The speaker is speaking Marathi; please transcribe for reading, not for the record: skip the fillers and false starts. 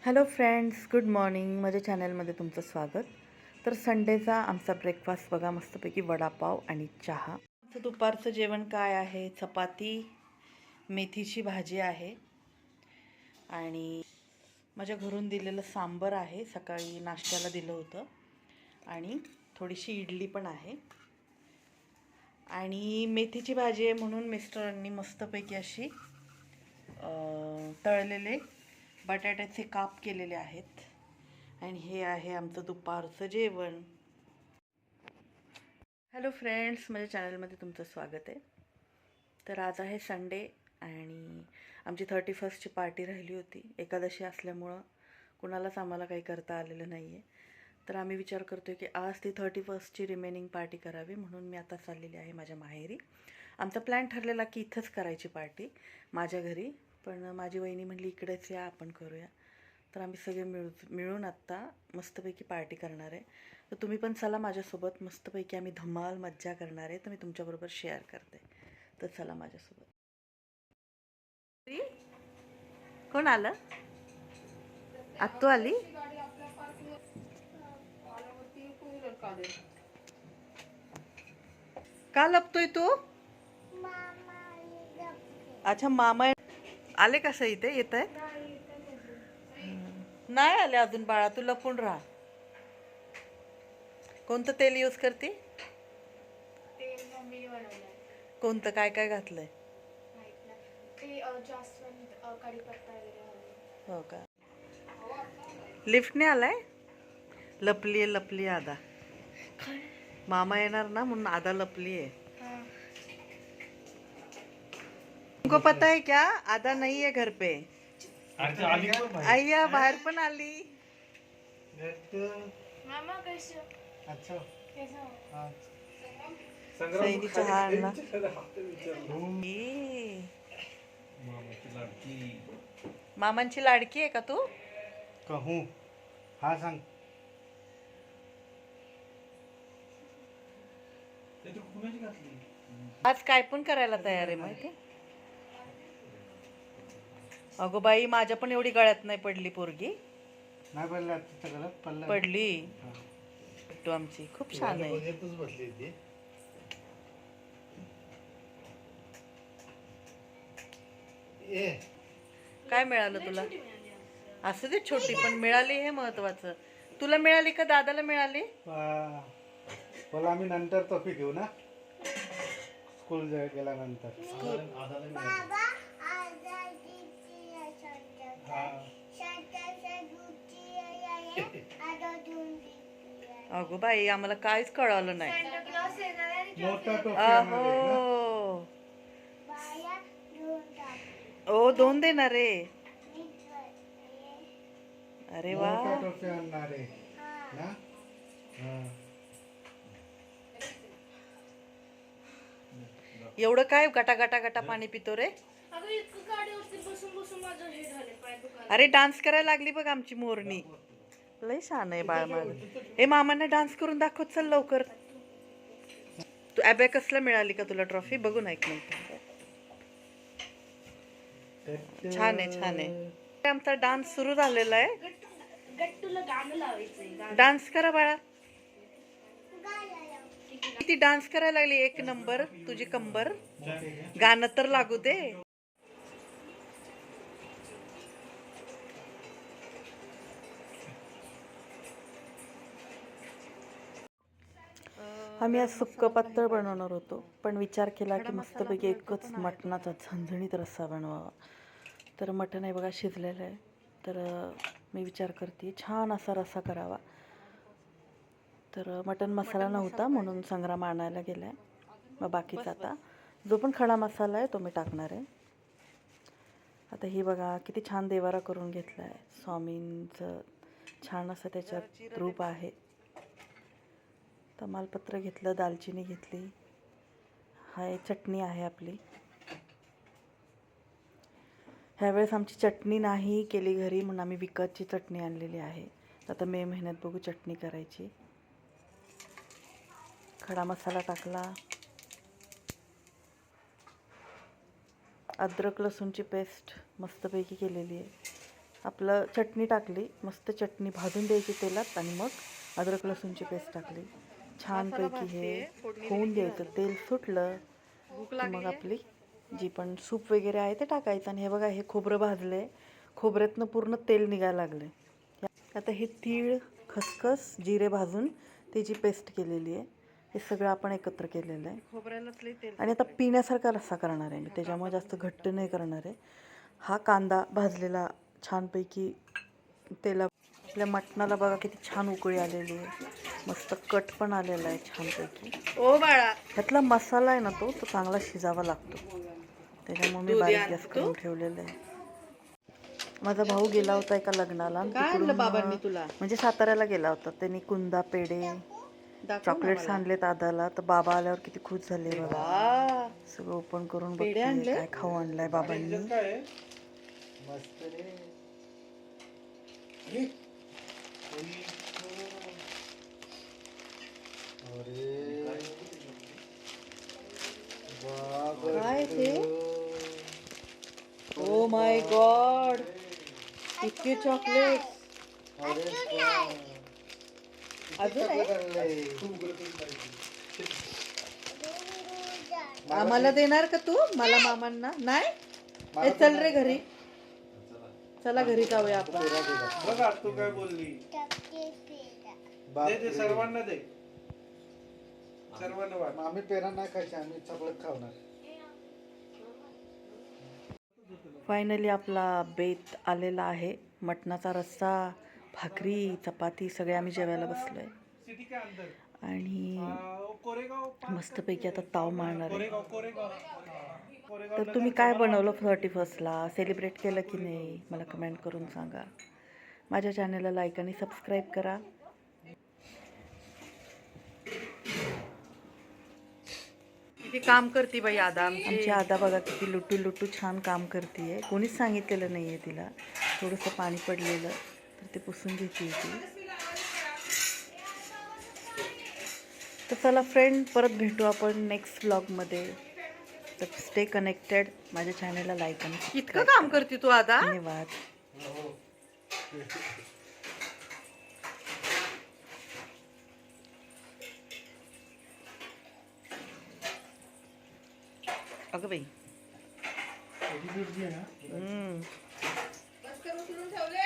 Hello friends, good morning. माझ्या चॅनलमध्ये तुमचं स्वागत. तर संडेचा आमचा ब्रेकफास्ट बघा, मस्तपैकी वडापाव आणि चहा. आमचं दुपारचं जेवण काय आहे? चपाती, मेथीची भाजी आहे आणि माझ्या घरून दिलेलं सांबर आहे. सकाळी नाश्त्याला दिलं होतं आणि थोडीशी इडली पण आहे आणि मेथीची भाजी आहे म्हणून मिस्टरांनी मस्तपैकी अशी तळलेले बटाट्याचे काप केलेले आहेत आणि हे आहे आमचं दुपारचं जेवण. हॅलो फ्रेंड्स, माझ्या चॅनलमध्ये तुमचं स्वागत आहे. तर आज आहे संडे आणि आमची 31st पार्टी राहिली होती. एकादशी असल्यामुळं कुणालाच आम्हाला काही करता आलेलं नाही आहे. तर आम्ही विचार करतो की आज ती 31st रिमेनिंग पार्टी करावी, म्हणून मी आता चाललेली आहे माझ्या माहेरी. आमचा प्लॅन ठरलेला की इथंच करायची पार्टी माझ्या घरी, पण माझी वहिनी म्हणली इकडेच या, आपण करूया. तर आम्ही सगळे मिळून आत्ता मस्तपैकी पार्टी करणार आहे. तर तुम्ही पण चला माझ्यासोबत. मस्तपैकी आम्ही धमाल मज्जा करणार आहे, तर मी तुमच्याबरोबर शेअर करते. तर चला माझ्यासोबत. कोण आलं? आत्तू आली? का लपतोय तू? अच्छा, मामा आले कसं इथे? येत आहे? नाही आले अजून बाळा, तू लपून राहा. कोणतं तेल यूज करते? कोणतं? काय काय घातलंय? हो का? लिफ्टने आलाय? लपली आदा. मामा येणार ना म्हणून आदा लपली आहे. तुमको पता है क्या? आदा नहीं है घर पे. आय्या बाहेर पण आली. सैनी चहा आणला. मामांची लाडकी आहे का तू? कहूँ हा सांग. आज काय पण करायला तयार आहे माहिती? अगो बाई, माझ्या पण एवढी गळ्यात नाही पडली पोरगी. नाही पडला गलत पडला. पडली. तू आमची खूप छान आहे. काय मिळालं तुला? असू दे, छोटी पण मिळाली हे महत्वाचं. तुला मिळाली का दादाला मिळाली? बोला आम्ही नंतर टॉफी घेऊ ना, स्कूल गेल्यानंतर. अगो बाई, आम्हाला काहीच कळालं नाही. मोठा टोपी अहो, ओ 2 देणार रे. अरे वा, टोपी आणणार आहे ना. एवढं काय गटा गटा गटा पाणी पितो रे? अरे डान्स करायला लागली बघ आमची मोरणी. लय छान आहे बाळ माझं. हे मामांना डान्स करून दाखव चल लवकर. तू अबॅकसला मिळाली का तुला ट्रॉफी? बघून ऐक नंतर. छान आहे, छान आहे. आमचा डान्स सुरू झालेला आहे. डान्स करा बाळा. ती डान्स करायला लागली, एक नंबर. तुझी कंबर. गाणं तर लागू दे. आम्ही आज सुक्क पातळ बनवणार होतो, पण विचार केला की मस्तपैकी एकच मटणाचा झणझणीत रस्सा बनवावा. तर मटण आहे बघा, शिजलेलं आहे. तर मी विचार करते छान असा रस्सा करावा. तर मटण मसाला नव्हता म्हणून संग्राम आणायला गेला आहे. मग बाकीचा आता जो पण खडा मसाला आहे तो मी टाकणार आहे. आता ही बघा किती छान देवारा करून घेतला आहे. स्वामींचं छान असं त्याच्यात रूप आहे. तमालपत्र घेतलं, दालचिनी घेतली. हा चटणी आहे आपली. ह्यावेळेस आमची चटणी नाही केली घरी, म्हणून आम्ही विकतची चटणी आणलेली आहे. आता मे महिन्यात बघू चटणी करायची. खडा मसाला टाकला. अद्रक लसूणची पेस्ट मस्तपैकी केलेली आहे. आपलं चटणी टाकली, मस्त चटणी भाजून द्यायची तेलात आणि मग अद्रक लसूणची पेस्ट टाकली. छानपैकी हे होऊन द्यायचं. तेल सुटलं की मग आपली जी पण सूप वगैरे आहे ते टाकायचं. आणि हे बघा, हे खोबरं भाजले, खोबऱ्यातनं पूर्ण तेल निघायला लागले. आता हे तीळ, खसखस, जिरे भाजून त्याची पेस्ट केलेली आहे. हे सगळं आपण एकत्र केलेलं आहे. आणि आता पिण्यासारखा रस्सा करणार आहे मी, त्याच्यामुळे जास्त घट्ट नाही करणार आहे. हा कांदा भाजलेला छानपैकी तेला, आपल्या मटणाला बघा किती छान उकळी आलेली आहे, मस्त कट पण आलेला आहे छानपैकी. ओ बाळा, ह्यातला मसाला आहे ना, तो चांगला शिजावा लागतो, त्याच्यामुळे मी बारीक गॅस करून ठेवलेलं आहे. माझा भाऊ गेला होता एका लग्नाला, बाबांनी तुला म्हणजे साताऱ्याला गेला होता. त्यांनी कुंदा, पेढे, चॉकलेट्स आणले दादाला. तर बाबा आल्यावर किती खुश झाले बघा. सगळं ओपन करून बघते काय खाऊ आणलाय बाबांनी. मस्त रे. अरे काय ते? ओ माय गॉड, इतके चॉकलेट. अजून आम्हाला देणार का तू? मला मामांना नाही. चल रे घरी, चला घरी जाऊया आपण. बघा तू काय बोलली. दे दे सर्वांना दे, सर्वांना वाट. आम्ही पेढा नाही खायचे, आम्ही चॉकलेट खावणार. फायनली आपला बेत आलेला आहे. मटणाचा रस्सा, भाकरी, चपाती सगळे आम्ही जेवायला बसलोय. आणि मस्तपैकी आता ताव मारणार आहे. तर तुम्ही काय बनवलं 31ला? सेलिब्रेट केलं की नाही मला कमेंट करून सांगा. माझ्या चॅनलला लाईक आणि सबस्क्राईब करा. किती काम करते बाई आदा आमची आदा बघा, किती लुटू लुटू छान काम करते. कोणीच सांगितलेलं नाही आहे तिला. थोडंसं पाणी पडलेलं तर ते पुसून घेते ती. तर चला फ्रेंड, परत भेटू आपण नेक्स्ट व्लॉगमध्ये. तर स्टे कनेक्टेड. माझ्या चॅनलला लाईक आणि इतकं काम करते तू आता. धन्यवाद. अगं बाई, ठेवले.